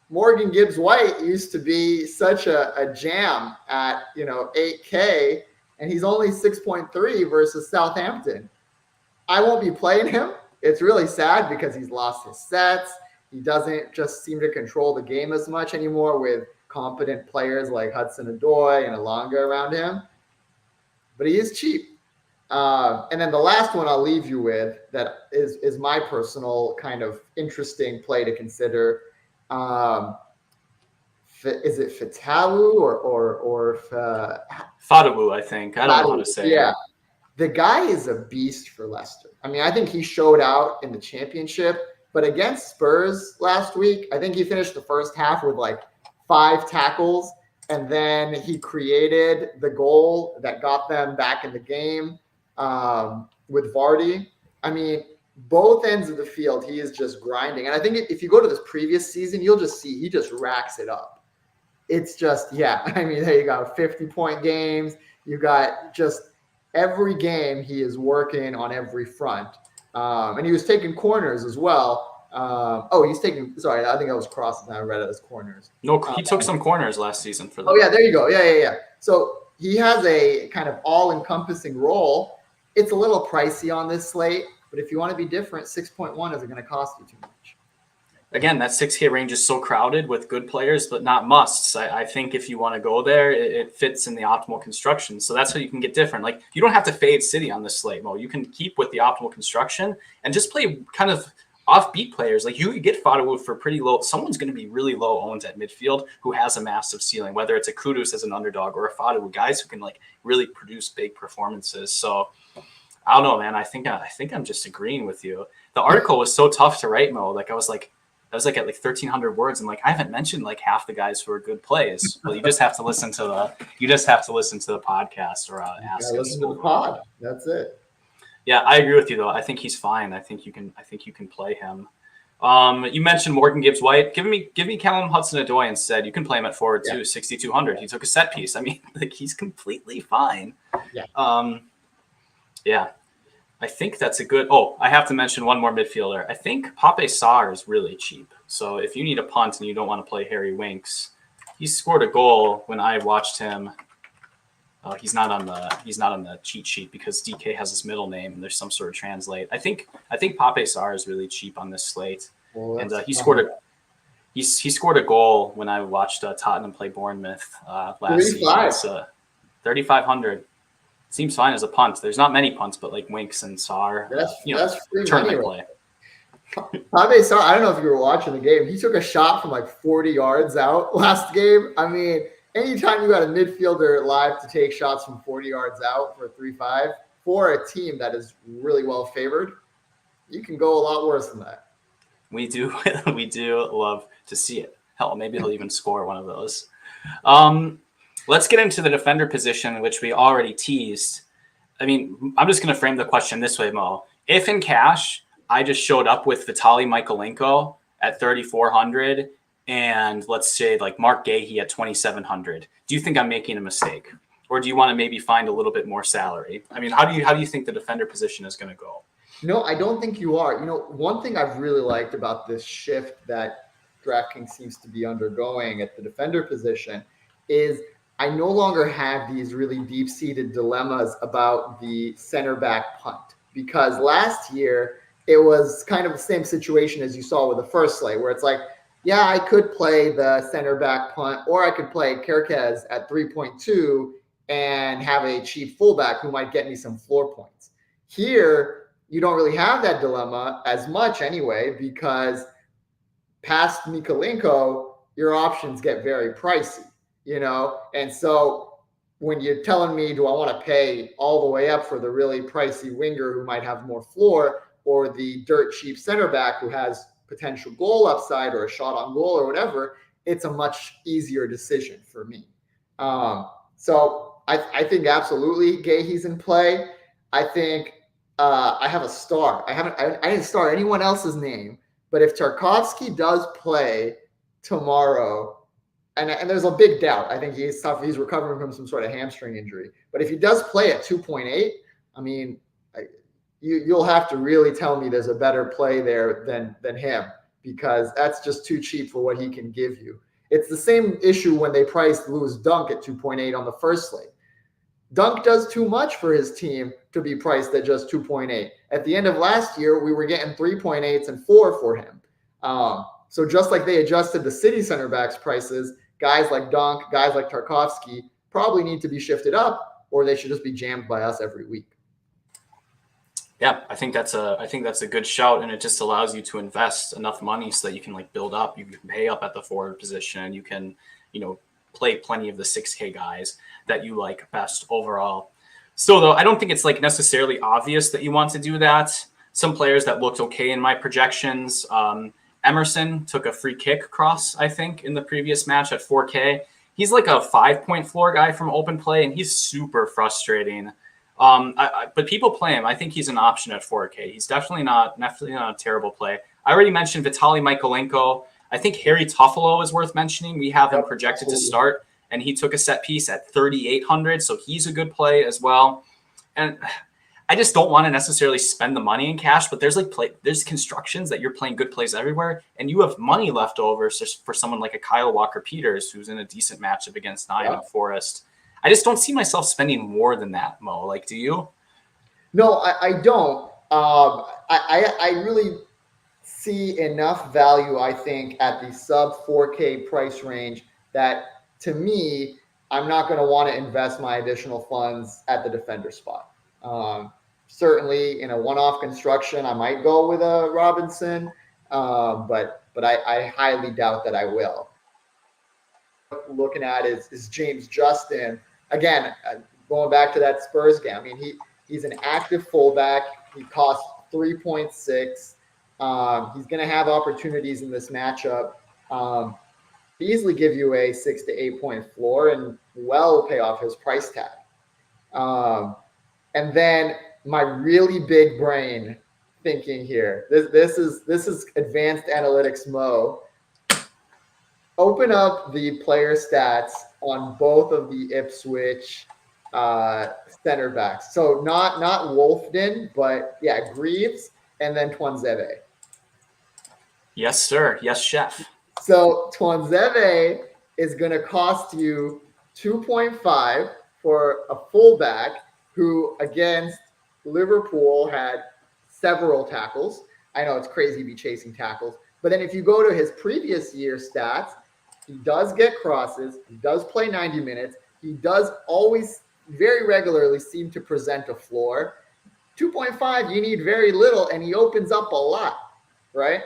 [SPEAKER 2] Morgan Gibbs-White used to be such a jam at, 8K, and he's only 6.3 versus Southampton. I won't be playing him. It's really sad because he's lost his sets. He doesn't just seem to control the game as much anymore with competent players like Hudson-Odoi and Elanga around him. But he is cheap. And then the last one I'll leave you with that is my personal kind of interesting play to consider. Is it Fatawu or
[SPEAKER 1] Fatawu, I think. I don't know how to say it.
[SPEAKER 2] The guy is a beast for Leicester. I mean, I think he showed out in the championship, but against Spurs last week, I think he finished the first half with like 5 tackles, and then he created the goal that got them back in the game with Vardy. I mean, both ends of the field, he is just grinding. And I think if you go to this previous season, you'll just see he just racks it up. It's just, I mean, there you go, 50-point games. You got just every game he is working on every front. And he was taking corners as well. I think that was crosses. I read it as corners.
[SPEAKER 1] No, he took some corners last season for them.
[SPEAKER 2] Oh, yeah, there you go. Yeah. So he has a kind of all-encompassing role. It's a little pricey on this slate, but if you want to be different, 6.1 isn't going to cost you too much.
[SPEAKER 1] Again, that 6K range is so crowded with good players, but not musts. I think if you want to go there, it fits in the optimal construction. So that's how you can get different. Like, you don't have to fade City on this slate, Mo. You can keep with the optimal construction and just play kind of offbeat players. Like, you get Fatawu for pretty low. Someone's going to be really low owned at midfield who has a massive ceiling, whether it's a Kudus as an underdog or a Fatawu, guys who can like really produce big performances. So I don't know, man. I think I'm just agreeing with you. The article was so tough to write, Mo. Like, I was at like 1,300 words, and like I haven't mentioned like half the guys who are good plays. Well, you just have to listen to the podcast or ask.
[SPEAKER 2] Listen to the pod. That's it.
[SPEAKER 1] Yeah, I agree with you though. I think he's fine. I think you can play him. You mentioned Morgan Gibbs-White. Give me Callum Hudson-Odoi instead. You can play him at forward too, 6,200. He took a set piece. I mean, like, he's completely fine.
[SPEAKER 2] Yeah.
[SPEAKER 1] Yeah. I think that's a good. Oh, I have to mention one more midfielder. I think Pape Sarr is really cheap. So if you need a punt and you don't want to play Harry Winks, he scored a goal when I watched him. He's not on the cheat sheet because DK has his middle name and there's some sort of translate. I think Pape Sarr is really cheap on this slate, and he scored a goal when I watched Tottenham play Bournemouth last season. 3,500. Seems fine as a punt. There's not many punts, but like Winks and Sarr,
[SPEAKER 2] that's free
[SPEAKER 1] tournament
[SPEAKER 2] money.
[SPEAKER 1] play.
[SPEAKER 2] Pape Sarr, I don't know if you were watching the game. He took a shot from like 40 yards out last game. I mean, anytime you got a midfielder live to take shots from 40 yards out for a 3-5 for a team that is really well favored, you can go a lot worse than that.
[SPEAKER 1] We do love to see it. Hell, maybe he'll even score one of those. Let's get into the defender position, which we already teased. I mean, I'm just going to frame the question this way, Mo. If in cash, I just showed up with Vitaly Mykolenko at 3,400 and let's say like Mark Gahey at 2,700, do you think I'm making a mistake? Or do you want to maybe find a little bit more salary? I mean, how do you think the defender position is going to go?
[SPEAKER 2] No, I don't think you are. One thing I've really liked about this shift that DraftKings seems to be undergoing at the defender position is I no longer have these really deep-seated dilemmas about the center back punt, because last year it was kind of the same situation as you saw with the first slate, where it's like, yeah, I could play the center back punt, or I could play Kerkez at 3.2 and have a cheap fullback who might get me some floor points. Here, you don't really have that dilemma as much anyway, because past Mykolenko, your options get very pricey, And so when you're telling me, do I want to pay all the way up for the really pricey winger who might have more floor, or the dirt cheap center back who has potential goal upside or a shot on goal or whatever, it's a much easier decision for me. So I think absolutely Gahey's in play. I think I have a star. I didn't star anyone else's name, but if Tarkovsky does play tomorrow, and there's a big doubt, I think he's recovering from some sort of hamstring injury. But if he does play at 2.8, I mean, you'll have to really tell me there's a better play there than him, because that's just too cheap for what he can give you. It's the same issue when they priced Lewis Dunk at 2.8 on the first slate. Dunk does too much for his team to be priced at just 2.8. At the end of last year, we were getting 3.8s and 4 for him. So just like they adjusted the City center backs prices, guys like Dunk, guys like Tarkovsky probably need to be shifted up, or they should just be jammed by us every week.
[SPEAKER 1] Yeah, I think that's a good shout, and it just allows you to invest enough money so that you can build up. You can pay up at the forward position. You can, play plenty of the 6K guys that you like best overall. Still, though, I don't think it's necessarily obvious that you want to do that. Some players that looked okay in my projections. Emerson took a free kick cross, I think, in the previous match at 4K. He's like a 5-point floor guy from open play, and he's super frustrating. But people play him. I think he's an option at 4K. He's definitely not a terrible play. I already mentioned Vitaly Mykolenko. I think Harry Toffolo is worth mentioning. We have him projected to start, and he took a set piece at 3,800, so he's a good play as well. And I just don't want to necessarily spend the money in cash, but there's constructions that you're playing good plays everywhere, and you have money left over for someone like a Kyle Walker-Peters who's in a decent matchup against Nottingham Forest. I just don't see myself spending more than that, Mo. Do you?
[SPEAKER 2] No, I don't. I really see enough value, I think, at the sub 4K price range that, to me, I'm not going to want to invest my additional funds at the defender spot. Certainly, in a one-off construction, I might go with a Robinson, but I highly doubt that I will. Looking at is James Justin. Again, going back to that Spurs game, I mean, he's an active fullback. He costs 3.6. He's going to have opportunities in this matchup. Easily give you a 6 to 8 point floor and well pay off his price tag. And then my really big brain thinking here. This is advanced analytics Mo. Open up the player stats on both of the Ipswich center backs. So not Wolfden, but Greaves and then Twanzebe.
[SPEAKER 1] Yes, sir. Yes, chef.
[SPEAKER 2] So Twanzebe is going to cost you 2.5 for a fullback who against Liverpool had several tackles. I know it's crazy to be chasing tackles, but then if you go to his previous year stats, he does get crosses. He does play 90 minutes. He does always very regularly seem to present a floor. 2.5, you need very little, and he opens up a lot, right?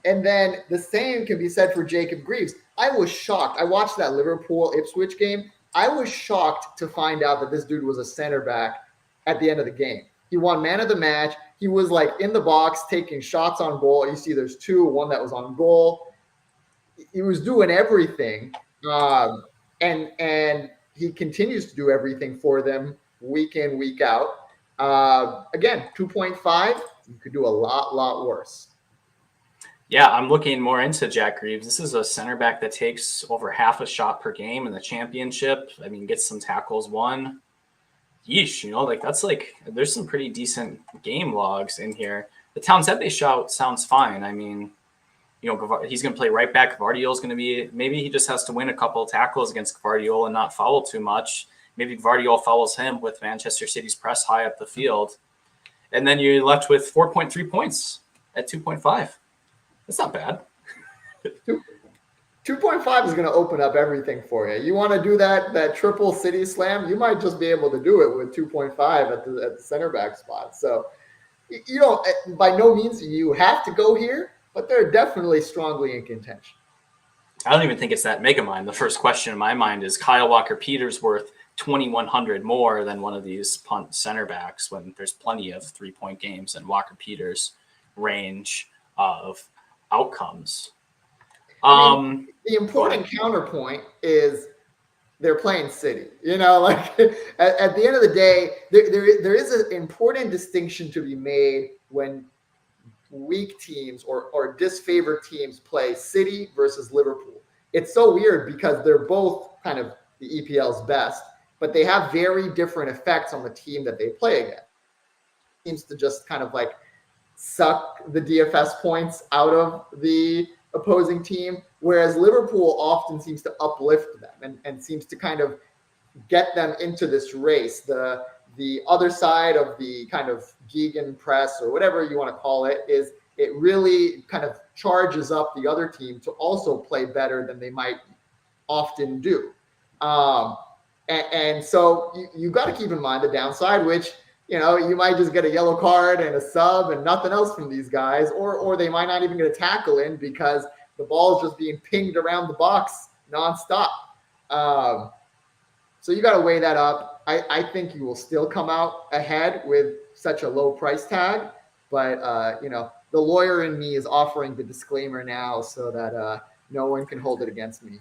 [SPEAKER 2] And then the same can be said for Jacob Greaves. I was shocked. I watched that Liverpool-Ipswich game. I was shocked to find out that this dude was a center back at the end of the game. He won man of the match. He was in the box taking shots on goal. You see there's one that was on goal. He was doing everything. And he continues to do everything for them week in, week out. Again, 2.5, you could do a lot worse.
[SPEAKER 1] Yeah, I'm looking more into Jack Greaves. This is a center back that takes over half a shot per game in the championship. I mean, gets some tackles won. Yeesh, that's there's some pretty decent game logs in here. The Townsend shout sounds fine. I mean, he's going to play right back. Gvardiol's going to be, maybe he just has to win a couple of tackles against Gvardiol and not foul too much. Maybe Gvardiol follows him with Manchester City's press high up the field. And then you're left with 4.3 points at 2.5. That's not bad.
[SPEAKER 2] 2.5 is going to open up everything for you. You want to do that triple city slam, you might just be able to do it with 2.5 at the center back spot. So, by no means you have to go here, but they're definitely strongly in contention.
[SPEAKER 1] I don't even think it's that mega mind. The first question in my mind is Kyle Walker-Peters worth 2,100 more than one of these punt center backs when there's plenty of 3-point games in Walker-Peters' range of outcomes.
[SPEAKER 2] The important counterpoint is they're playing City. At the end of the day, there is an important distinction to be made when weak teams or disfavored teams play City versus Liverpool. It's so weird because they're both kind of the EPL's best, but they have very different effects on the team that they play against. It seems to just kind of suck the DFS points out of the opposing team, whereas Liverpool often seems to uplift them and seems to kind of get them into this race. The other side of the kind of Gegan press or whatever you want to call it is it really kind of charges up the other team to also play better than they might often do. And so you got to keep in mind the downside, which you might just get a yellow card and a sub and nothing else from these guys, or they might not even get a tackle in because the ball is just being pinged around the box nonstop. So you got to weigh that up. I think you will still come out ahead with such a low price tag, but the lawyer in me is offering the disclaimer now so that no one can hold it against me.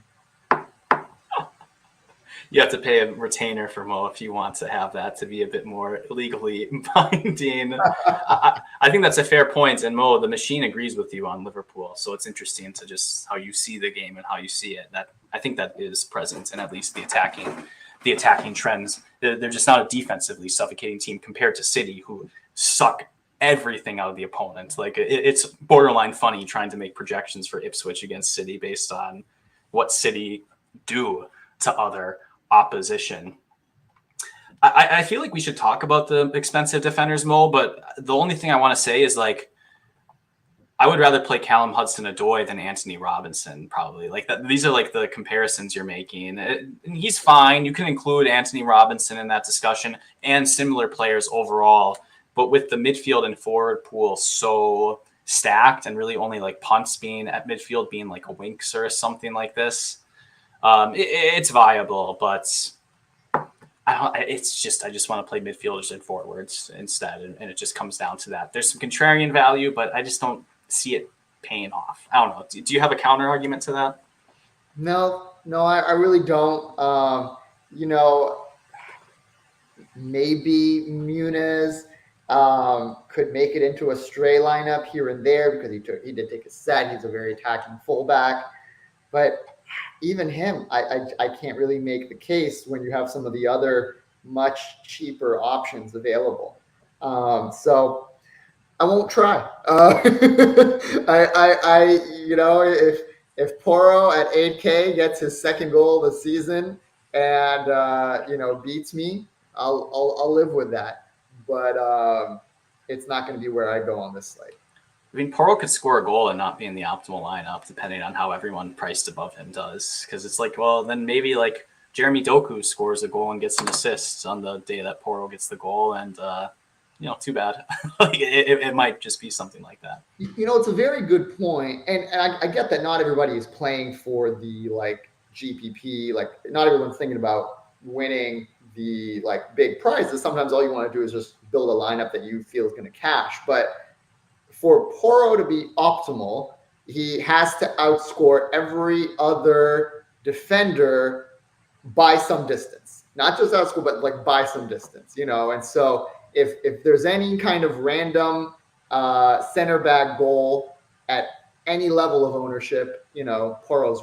[SPEAKER 1] You have to pay a retainer for Mo if you want to have that to be a bit more legally binding. I think that's a fair point. And Mo, the machine agrees with you on Liverpool. So it's interesting to just how you see the game and how you see it. That I think that is present in at least the attacking trends. They're just not a defensively suffocating team compared to City, who suck everything out of the opponent. It's borderline funny trying to make projections for Ipswich against City based on what City do to other opposition. I feel like we should talk about the expensive defenders, Mo, but the only thing I want to say is I would rather play Callum Hudson-Odoi than Anthony Robinson, probably. These are the comparisons you're making. And he's fine. You can include Anthony Robinson in that discussion and similar players overall. But with the midfield and forward pool so stacked and really only punts being at midfield being a Winks or something like this, it's viable, but I just want to play midfielders and forwards instead, and it just comes down to that. There's some contrarian value, but I just don't see it paying off. I don't know. Do you have a counter argument to that?
[SPEAKER 2] No, I really don't. Maybe Muniz could make it into a stray lineup here and there because he did take a set. He's a very attacking fullback, but even him, I can't really make the case when you have some of the other much cheaper options available. So I won't try. If Porro at 8K gets his second goal of the season and beats me, I'll live with that. But it's not going to be where I go on this slate.
[SPEAKER 1] I mean, Porro could score a goal and not be in the optimal lineup, depending on how everyone priced above him does. Because it's then maybe Jeremy Doku scores a goal and gets an assist on the day that Porro gets the goal, and too bad. It might just be something like that.
[SPEAKER 2] It's a very good point, and I get that not everybody is playing for the GPP. Not everyone's thinking about winning the big prizes. Sometimes all you want to do is just build a lineup that you feel is going to cash, but for Porro to be optimal, he has to outscore every other defender by some distance, not just out of school, but like by some distance, you know. And so if there's any kind of random center back goal at any level of ownership, you know, Poro's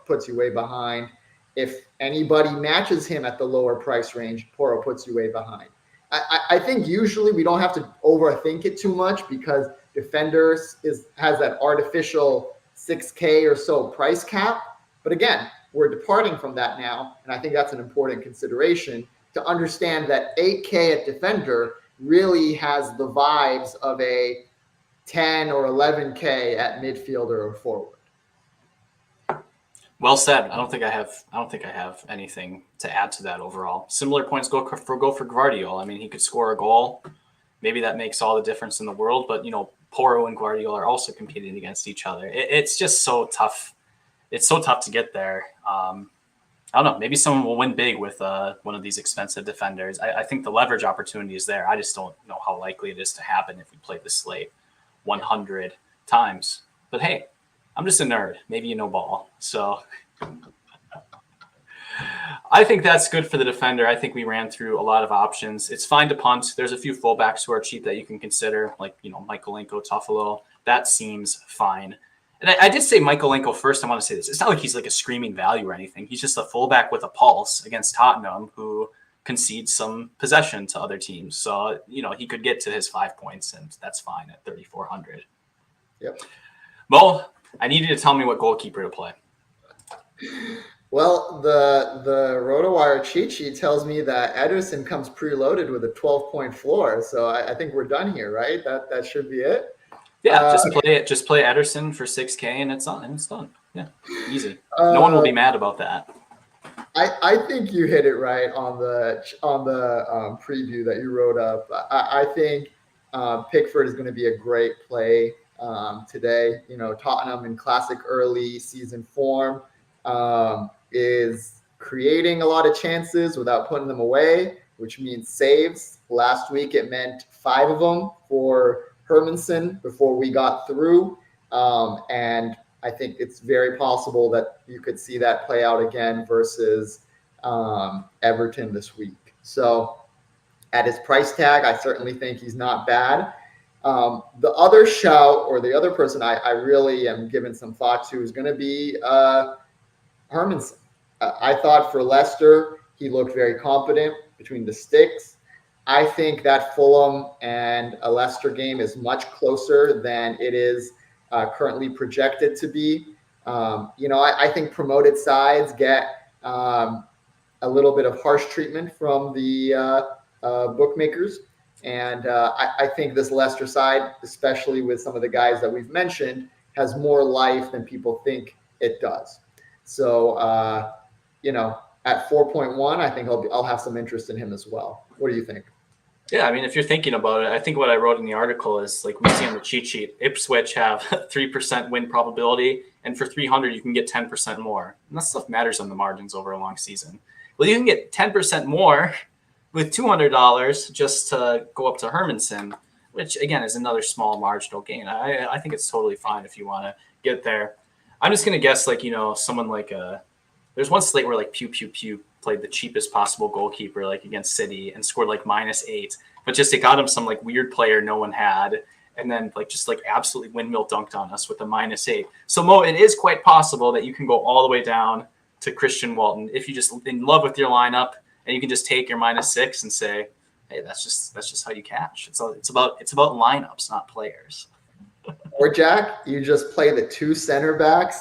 [SPEAKER 2] puts you way behind. If anybody matches him at the lower price range, Poro puts you way behind. I think usually we don't have to overthink it too much because defenders has that artificial 6K or so price cap. But again, we're departing from that now, and I think that's an important consideration to understand that 8K at defender really has the vibes of a 10 or 11K at midfielder or forward.
[SPEAKER 1] Well said. I don't think I have anything to add to that overall. Similar points go for Gvardiol. I mean, he could score a goal. Maybe that makes all the difference in the world. But, you know, Poro and Gvardiol are also competing against each other. It's just so tough. It's so tough to get there. I don't know. Maybe someone will win big with one of these expensive defenders. I think the leverage opportunity is there. I just don't know how likely it is to happen if we play the slate 100 times. But hey, I'm just a nerd. Maybe you know ball. So I think that's good for the defender. I think we ran through a lot of options. It's fine to punt. There's a few fullbacks who are cheap that you can consider, like, you know, Michaelenko, Toffolo. That seems fine. And I did say Michaelenko first. I want to say this. It's not like he's like a screaming value or anything. He's just a fullback with a pulse against Tottenham who concedes some possession to other teams. So, you know, he could get to his 5 points, and that's fine at 3,400.
[SPEAKER 2] Yep.
[SPEAKER 1] Mo, I need you to tell me what goalkeeper to play.
[SPEAKER 2] Well, the RotoWire cheat sheet tells me that Ederson comes preloaded with a 12-point floor. So I think we're done here, right? That should be it.
[SPEAKER 1] Yeah, just play Ederson for 6K and it's on and it's done. Yeah, easy. No one will be mad about that.
[SPEAKER 2] I think you hit it right on the preview that you wrote up. I think Pickford is going to be a great play today. You know, Tottenham in classic early season form is creating a lot of chances without putting them away, which means saves. Last week it meant 5 of them for Hermansen before we got through. And I think it's very possible that you could see that play out again versus Everton this week. So at his price tag, I certainly think he's not bad. The other shout, or the other person I really am giving some thought to, is going to be Hermansen. I thought for Leicester, he looked very confident between the sticks. I think that Fulham and a Leicester game is much closer than it is currently projected to be. You know, I think promoted sides get a little bit of harsh treatment from the bookmakers. And I think this Leicester side, especially with some of the guys that we've mentioned, has more life than people think it does. So, you know, at 4.1, I think I'll have some interest in him as well. What do you think?
[SPEAKER 1] Yeah, I mean, if you're thinking about it, I think what I wrote in the article is, like we see on the cheat sheet, Ipswich have 3% win probability, and for 300, you can get 10% more. And that stuff matters on the margins over a long season. Well, you can get 10% more with $200 just to go up to Hermansen, which, again, is another small marginal gain. I think it's totally fine if you want to get there. I'm just going to guess, like, you know, someone like there's one slate where, like, Pew played the cheapest possible goalkeeper, like against City, and scored like -8, but just it got him some like weird player no one had, and then like just like absolutely windmill dunked on us with a -8. So Mo, it is quite possible that you can go all the way down to Christian Walton if you just in love with your lineup, and you can just take your -6 and say, hey, that's just how you cash. It's about lineups, not players.
[SPEAKER 2] Or Jack, you just play the 2 center backs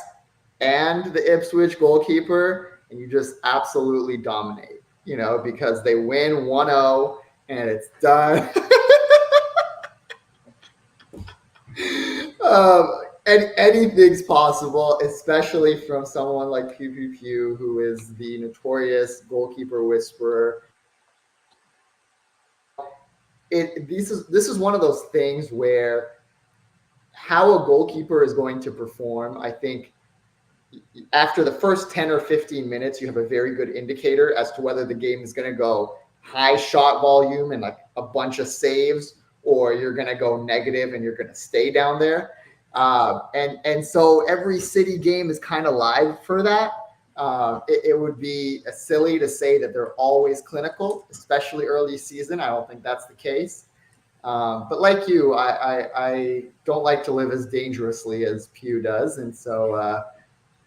[SPEAKER 2] and the Ipswich goalkeeper, and you just absolutely dominate, you know, because they win 1-0 and it's done. And anything's possible, especially from someone like Pew, who is the notorious goalkeeper whisperer. This is one of those things where how a goalkeeper is going to perform, I think, after the first 10 or 15 minutes, you have a very good indicator as to whether the game is going to go high shot volume and like a bunch of saves, or you're going to go negative and you're going to stay down there. And so every City game is kind of live for that. It would be silly to say that they're always clinical, especially early season. I don't think that's the case. But like you, I don't like to live as dangerously as Pew does. And so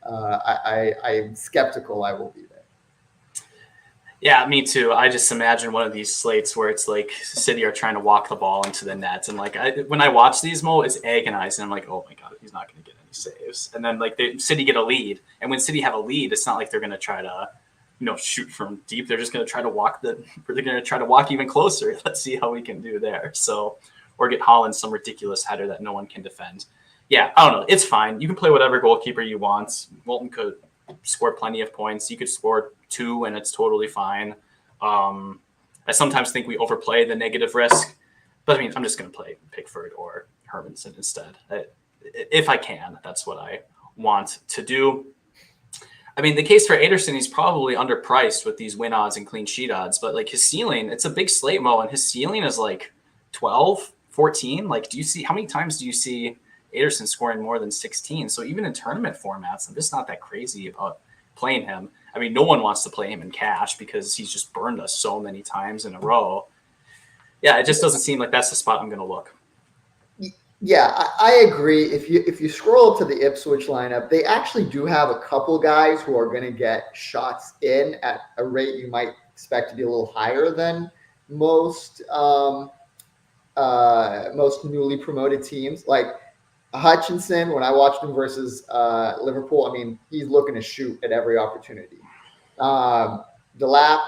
[SPEAKER 2] I'm skeptical I will be there.
[SPEAKER 1] Yeah, me too. I just imagine one of these slates where it's like City are trying to walk the ball into the nets. And like when I watch these, Mo, it's agonizing. I'm like, oh my God, he's not going to get any saves. And then like City get a lead. And when City have a lead, it's not like they're going to try to, shoot from deep. They're just going to try to walk even closer. Let's see how we can do there. So, or get Haaland some ridiculous header that no one can defend. Yeah, I don't know. It's fine. You can play whatever goalkeeper you want. Walton could score plenty of points. You could score 2 and it's totally fine. I sometimes think we overplay the negative risk, but I mean, I'm just going to play Pickford or Hermanson instead. If I can, that's what I want to do. I mean, the case for Ederson, he's probably underpriced with these win odds and clean sheet odds, but like his ceiling, it's a big slate, Mo, and his ceiling is like 12, 14. Like, how many times do you see Ederson scoring more than 16? So even in tournament formats, I'm just not that crazy about playing him. I mean, no one wants to play him in cash because he's just burned us so many times in a row. Yeah, it just doesn't seem like that's the spot I'm going to look.
[SPEAKER 2] Yeah, I agree. If you scroll to the Ipswich lineup, they actually do have a couple guys who are going to get shots in at a rate you might expect to be a little higher than most newly promoted teams. Like Hutchinson, when I watched him versus Liverpool, I mean, he's looking to shoot at every opportunity. Delap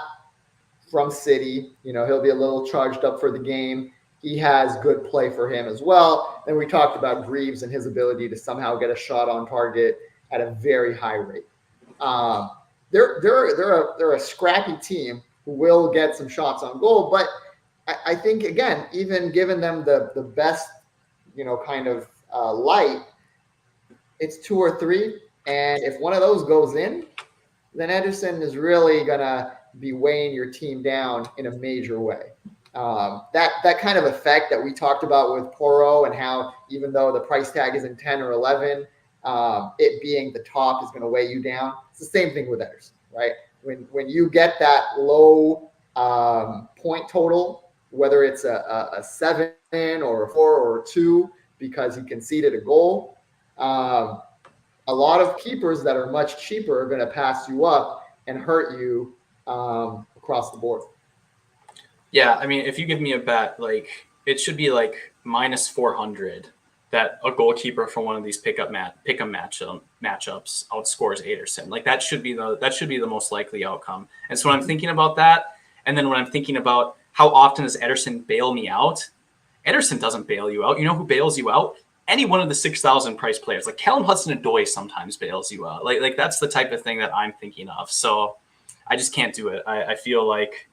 [SPEAKER 2] from City, he'll be a little charged up for the game. He has good play for him as well. Then we talked about Greaves and his ability to somehow get a shot on target at a very high rate. They're a scrappy team who will get some shots on goal, but I think, again, even given them the best, kind of light, it's 2 or 3. And if one of those goes in, then Ederson is really going to be weighing your team down in a major way. That kind of effect that we talked about with Porro and how even though the price tag isn't 10 or 11, it being the top is going to weigh you down. It's the same thing with Ederson, right? When you get that low point total, whether it's a 7 or a 4 or a 2 because he conceded a goal, a lot of keepers that are much cheaper are going to pass you up and hurt you across the board.
[SPEAKER 1] Yeah, I mean, if you give me a bet, like it should be like minus 400 that a goalkeeper from one of these pick'em matchups outscores Ederson. Like that should be the most likely outcome. And so when I'm thinking about that, and then when I'm thinking about how often does Ederson bail me out, Ederson doesn't bail you out. You know who bails you out? Any one of the 6,000 price players. Like Callum Hudson-Odoi sometimes bails you out. Like that's the type of thing that I'm thinking of. So I just can't do it. I feel like,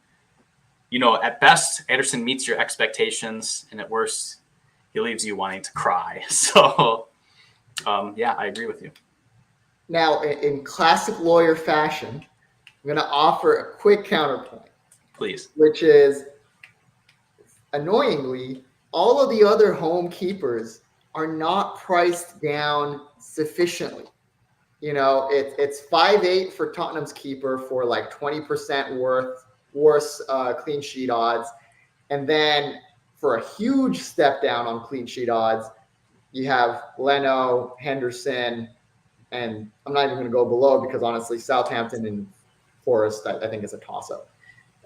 [SPEAKER 1] at best, Ederson meets your expectations, and at worst, he leaves you wanting to cry. So, yeah, I agree with you.
[SPEAKER 2] Now, in classic lawyer fashion, I'm going to offer a quick counterpoint.
[SPEAKER 1] Please.
[SPEAKER 2] Which is, annoyingly, all of the other home keepers are not priced down sufficiently. It's 5.8 for Tottenham's keeper for like 20% worse clean sheet odds. And then for a huge step down on clean sheet odds, you have Leno, Henderson, and I'm not even going to go below because honestly, Southampton and Forest, I think is a toss-up.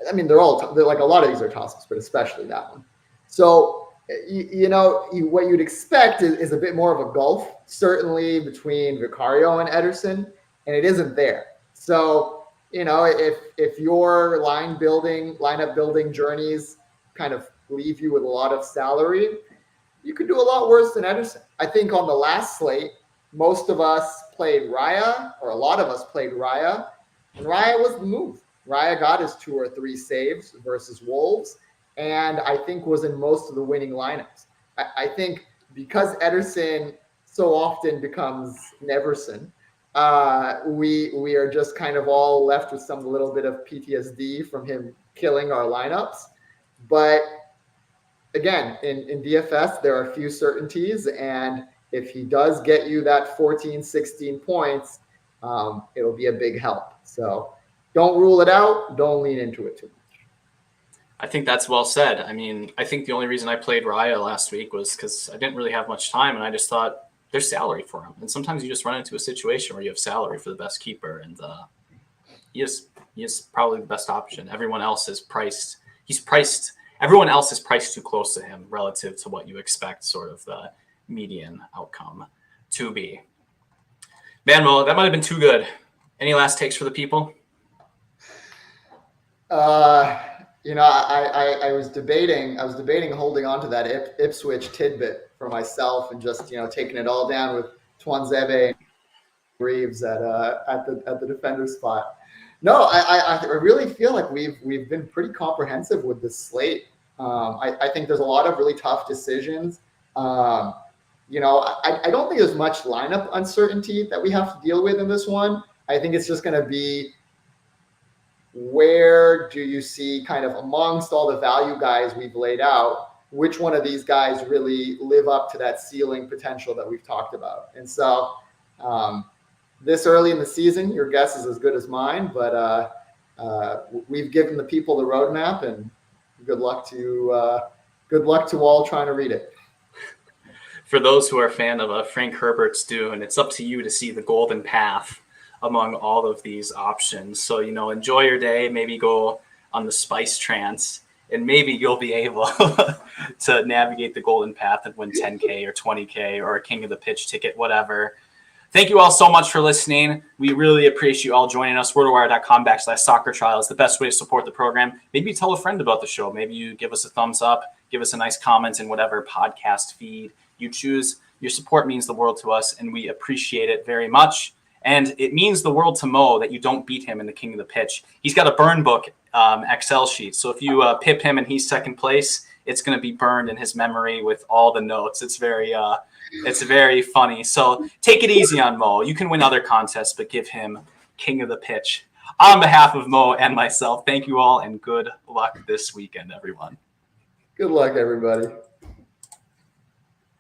[SPEAKER 2] I mean, they're like a lot of these are toss-ups, but especially that one. So, what you'd expect is a bit more of a gulf, certainly between Vicario and Ederson, and it isn't there. So, if your lineup building journeys kind of leave you with a lot of salary, you could do a lot worse than Ederson. I think on the last slate, most of us played Raya, or a lot of us played Raya, and Raya was the move. Raya got his 2 or 3 saves versus Wolves, and I think was in most of the winning lineups. I think because Ederson so often becomes Neverson, we are just kind of all left with some little bit of PTSD from him killing our lineups. But again, in DFS, there are a few certainties, and if he does get you that 14, 16 points, it'll be a big help. So don't rule it out. Don't lean into it too much.
[SPEAKER 1] I think that's well said. I mean, I think the only reason I played Raya last week was because I didn't really have much time, and I just thought there's salary for him. And sometimes you just run into a situation where you have salary for the best keeper, and he is probably the best option. Everyone else is priced. Everyone else is priced too close to him relative to what you expect sort of the median outcome to be. Man, Mo, that might have been too good. Any last takes for the people?
[SPEAKER 2] I was debating holding on to that Ipswich tidbit for myself and just, taking it all down with Tuanzebe and Reeves at the defender spot. No, I really feel like we've been pretty comprehensive with this slate. I think there's a lot of really tough decisions. I don't think there's much lineup uncertainty that we have to deal with in this one. I think it's just going to be, where do you see kind of amongst all the value guys we've laid out, which one of these guys really live up to that ceiling potential that we've talked about? And so this early in the season, your guess is as good as mine, but we've given the people the roadmap, and good luck to all trying to read it.
[SPEAKER 1] For those who are a fan of Frank Herbert's Dune, it's up to you to see the golden path among all of these options. So, enjoy your day, maybe go on the Spice Trance, and maybe you'll be able to navigate the golden path and win 10K or 20K or a King of the Pitch ticket, whatever. Thank you all so much for listening. We really appreciate you all joining us. RotoWire.com/soccer trial is the best way to support the program. Maybe you tell a friend about the show. Maybe you give us a thumbs up, give us a nice comment in whatever podcast feed you choose. Your support means the world to us, and we appreciate it very much. And it means the world to Mo that you don't beat him in the King of the Pitch. He's got a burn book Excel sheet. So if you pip him and he's second place, it's going to be burned in his memory with all the notes. It's very funny. So take it easy on Mo. You can win other contests, but give him King of the Pitch. On behalf of Mo and myself, thank you all, and good luck this weekend, everyone.
[SPEAKER 2] Good luck, everybody.